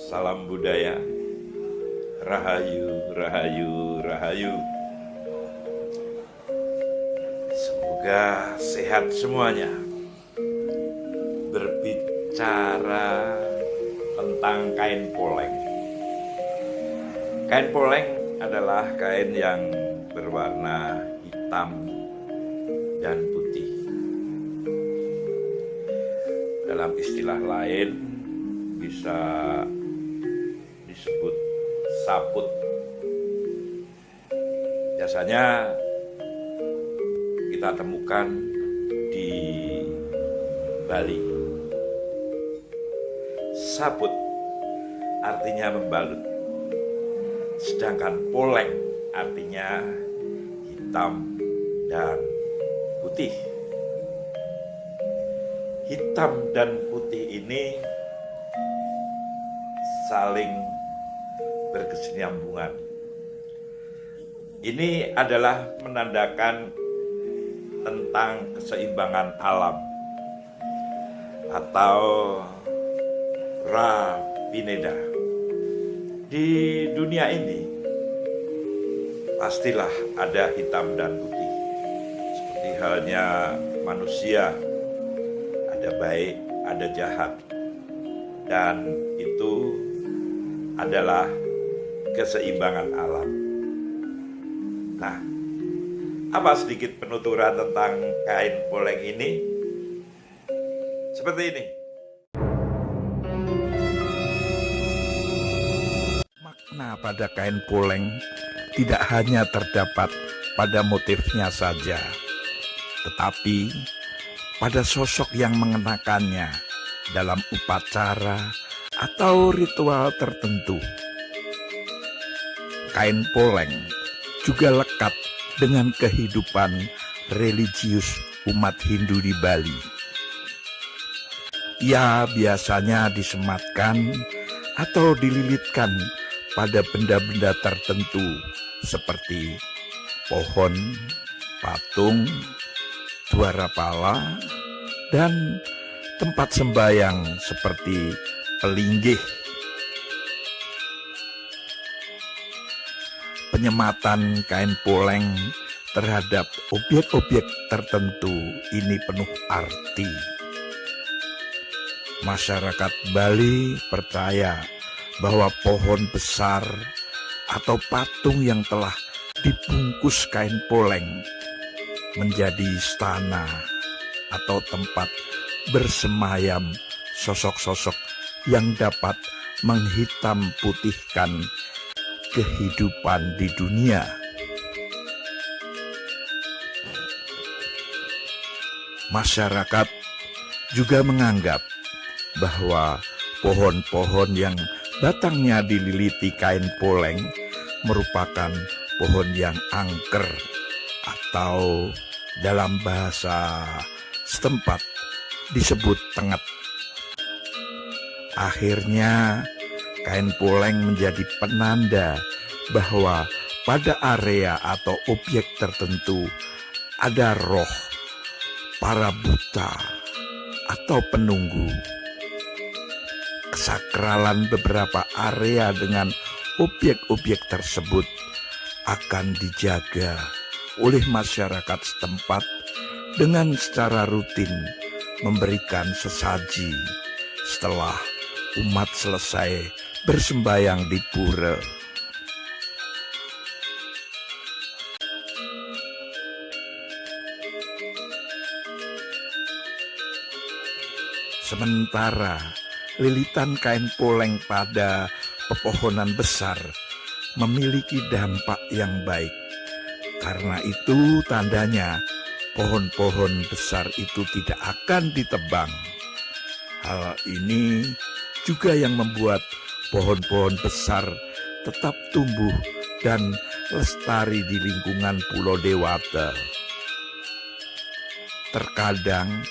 Salam budaya, rahayu, rahayu, rahayu. Semoga sehat semuanya. Berbicara tentang kain poleng. Kain poleng adalah kain yang berwarna hitam dan putih. Dalam istilah lain bisa disebut saput. Biasanya kita temukan di Bali. Saput artinya membalut, sedangkan poleng artinya hitam dan putih. Hitam dan putih ini saling berkesinambungan. Ini adalah menandakan tentang keseimbangan alam atau Ra-Pineda. Di dunia ini pastilah ada hitam dan putih. Seperti halnya manusia, ada baik, ada jahat. Dan itu adalah keseimbangan alam. Nah, apa sedikit penuturan tentang kain poleng ini? Seperti ini. Makna pada kain poleng tidak hanya terdapat pada motifnya saja, tetapi pada sosok yang mengenakannya dalam upacara atau ritual tertentu. Kain poleng juga lekat dengan kehidupan religius umat Hindu di Bali. Ia biasanya disematkan atau dililitkan pada benda-benda tertentu seperti pohon, patung, dwarapala, dan tempat sembayang seperti pelinggih. Penyematan kain poleng terhadap objek-objek tertentu ini penuh arti. Masyarakat Bali percaya bahwa pohon besar atau patung yang telah dibungkus kain poleng menjadi istana atau tempat bersemayam sosok-sosok yang dapat menghitam putihkan kehidupan di dunia. Masyarakat juga menganggap bahwa pohon-pohon yang batangnya dililiti kain poleng merupakan pohon yang angker atau dalam bahasa setempat disebut tenget. Akhirnya kain poleng menjadi penanda bahwa pada area atau objek tertentu ada roh, para buta, atau penunggu. Kesakralan beberapa area dengan objek-objek tersebut akan dijaga oleh masyarakat setempat dengan secara rutin memberikan sesaji setelah umat selesai bersembayang di pura. Sementara lilitan kain poleng pada pepohonan besar memiliki dampak yang baik. Karena itu tandanya pohon-pohon besar itu tidak akan ditebang. Hal ini juga yang membuat pohon-pohon besar tetap tumbuh dan lestari di lingkungan Pulau Dewata. Terkadang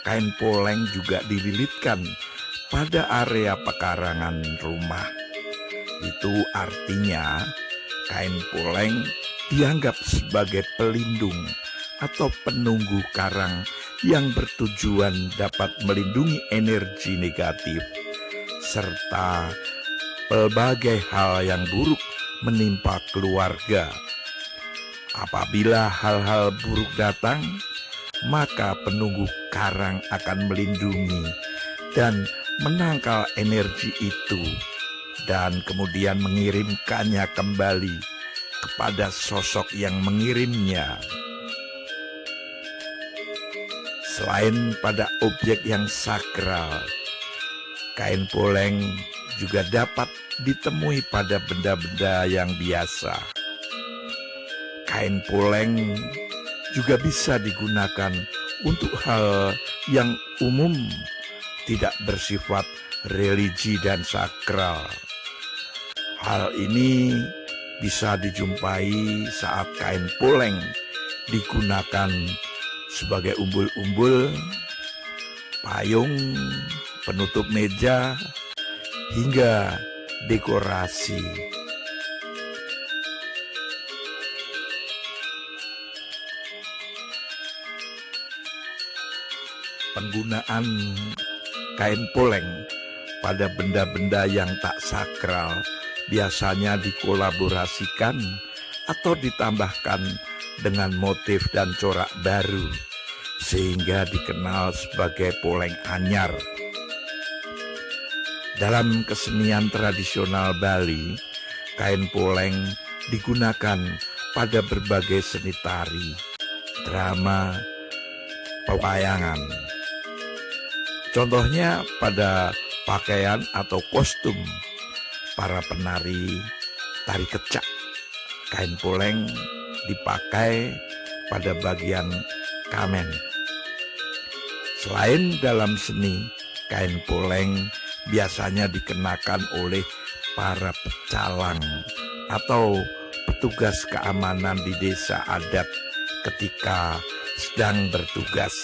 kain poleng juga dililitkan pada area pekarangan rumah. Itu artinya kain poleng dianggap sebagai pelindung atau penunggu karang yang bertujuan dapat melindungi energi negatif serta pelbagai hal yang buruk menimpa keluarga. Apabila hal-hal buruk datang, maka penunggu karang akan melindungi dan menangkal energi itu dan kemudian mengirimkannya kembali kepada sosok yang mengirimnya. Selain pada objek yang sakral, kain poleng juga dapat ditemui pada benda-benda yang biasa. Kain poleng juga bisa digunakan untuk hal yang umum, tidak bersifat religi dan sakral. Hal ini bisa dijumpai saat kain poleng digunakan sebagai umbul-umbul, payung, penutup meja, hingga dekorasi. Penggunaan kain poleng pada benda-benda yang tak sakral biasanya dikolaborasikan atau ditambahkan dengan motif dan corak baru sehingga dikenal sebagai poleng anyar. Dalam kesenian tradisional Bali, kain poleng digunakan pada berbagai seni tari, drama, pewayangan. Contohnya pada pakaian atau kostum para penari tari kecak, kain poleng dipakai pada bagian kamen. Selain dalam seni, kain poleng biasanya dikenakan oleh para pecalang atau petugas keamanan di desa adat ketika sedang bertugas.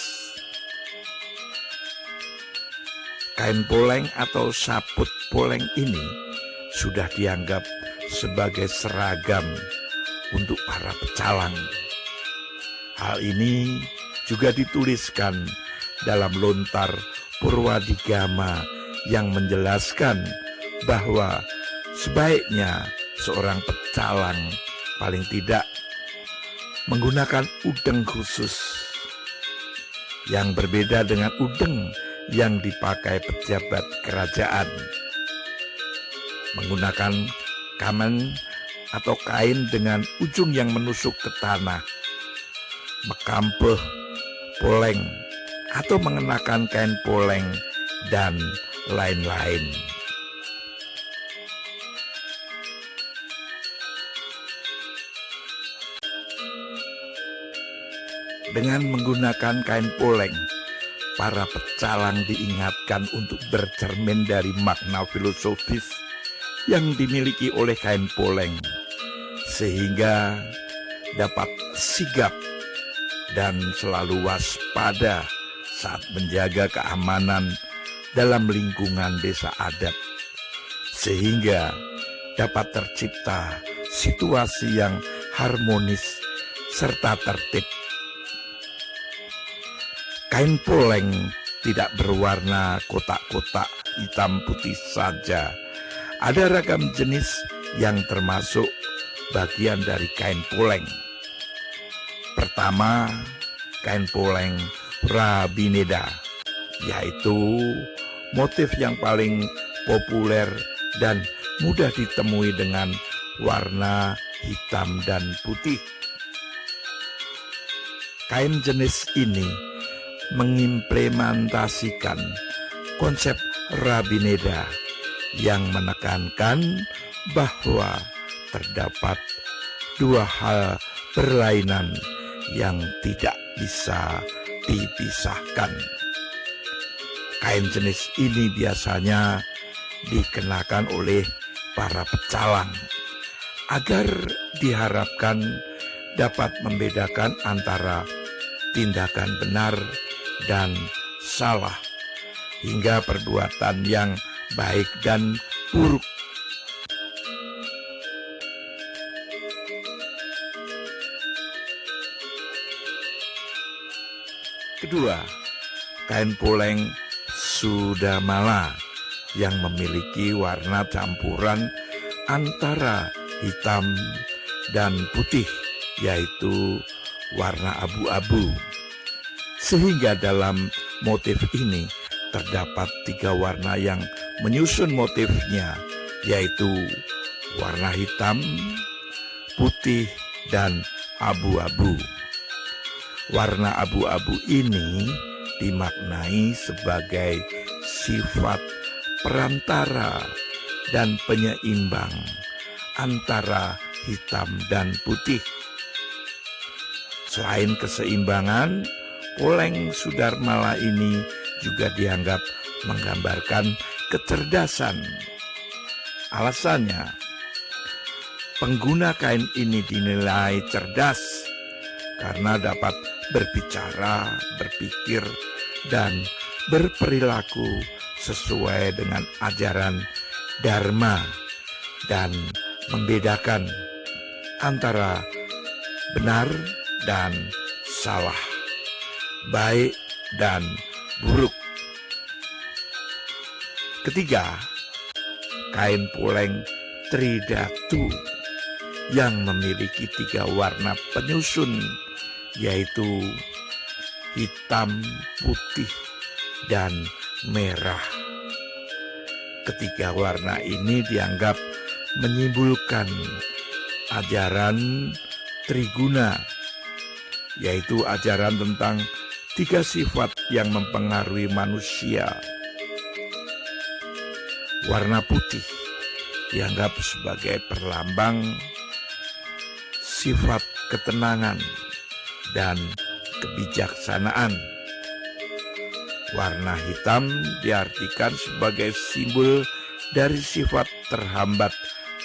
Kain poleng atau saput poleng ini sudah dianggap sebagai seragam untuk para pecalang. Hal ini juga dituliskan dalam lontar Purwadigama yang menjelaskan bahwa sebaiknya seorang pecalang paling tidak menggunakan udeng khusus yang berbeda dengan udeng yang dipakai pejabat kerajaan. Menggunakan kamen atau kain dengan ujung yang menusuk ke tanah, mekampeh poleng, atau mengenakan kain poleng, dan lain-lain. Dengan menggunakan kain poleng, para pecalang diingatkan untuk bercermin dari makna filosofis yang dimiliki oleh kain poleng, sehingga dapat sigap dan selalu waspada saat menjaga keamanan dalam lingkungan desa adat, sehingga dapat tercipta situasi yang harmonis serta tertib. Kain poleng tidak berwarna kotak-kotak hitam putih saja. Ada ragam jenis yang termasuk bagian dari kain poleng. Pertama, kain poleng Rabineda, yaitu motif yang paling populer dan mudah ditemui dengan warna hitam dan putih. Kain jenis ini mengimplementasikan konsep Rabineda yang menekankan bahwa terdapat dua hal berlainan yang tidak bisa dipisahkan. Kain jenis ini biasanya dikenakan oleh para pecalang agar diharapkan dapat membedakan antara tindakan benar dan salah, hingga perbuatan yang baik dan buruk. Kedua, kain poleng Sudamala, yang memiliki warna campuran antara hitam dan putih, yaitu warna abu-abu. Sehingga dalam motif ini terdapat 3 warna yang menyusun motifnya, yaitu warna hitam, putih, dan abu-abu. Warna abu-abu ini dimaknai sebagai sifat perantara dan penyeimbang antara hitam dan putih. Selain keseimbangan, poleng Sudarmala ini juga dianggap menggambarkan kecerdasan. Alasannya, pengguna kain ini dinilai cerdas karena dapat berbicara, berpikir, dan berperilaku sesuai dengan ajaran Dharma dan membedakan antara benar dan salah, baik dan buruk. Ketiga, kain poleng Tridatu yang memiliki 3 warna penyusun, yaitu hitam, putih, dan merah. Ketiga warna ini dianggap menyimbolkan ajaran Triguna, yaitu ajaran tentang 3 sifat yang mempengaruhi manusia. Warna putih dianggap sebagai perlambang sifat ketenangan dan kebijaksanaan. Warna hitam diartikan sebagai simbol dari sifat terhambat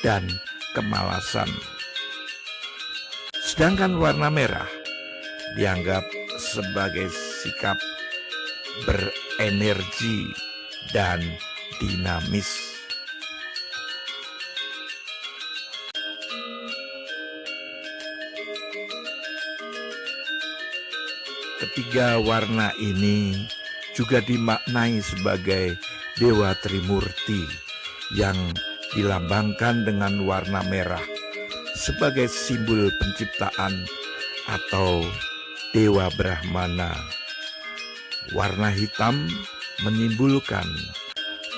dan kemalasan. Sedangkan warna merah dianggap sebagai sikap berenergi dan dinamis. Ketiga warna ini juga dimaknai sebagai Dewa Trimurti yang dilambangkan dengan warna merah sebagai simbol penciptaan atau Dewa Brahmana. Warna hitam menyimbolkan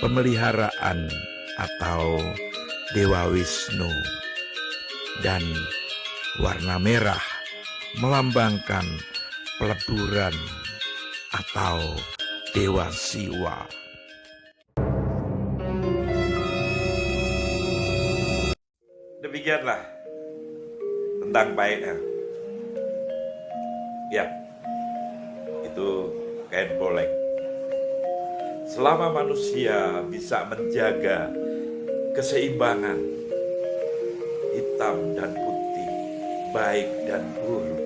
pemeliharaan atau Dewa Wisnu, dan warna merah melambangkan peleburan atau Dewa Siwa. Demikianlah tentang baiknya. Ya, itu kain poleng. Selama manusia bisa menjaga keseimbangan hitam dan putih, baik dan buruk,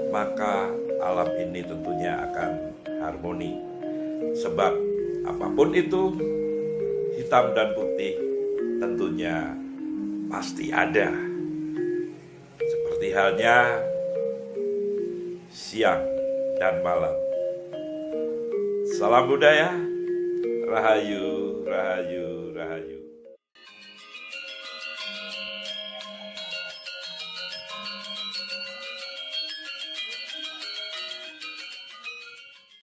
maka alam ini tentunya akan harmoni. Sebab apapun itu, hitam dan putih tentunya pasti ada. Seperti halnya siang dan malam. Salam budaya, rahayu, rahayu, rahayu.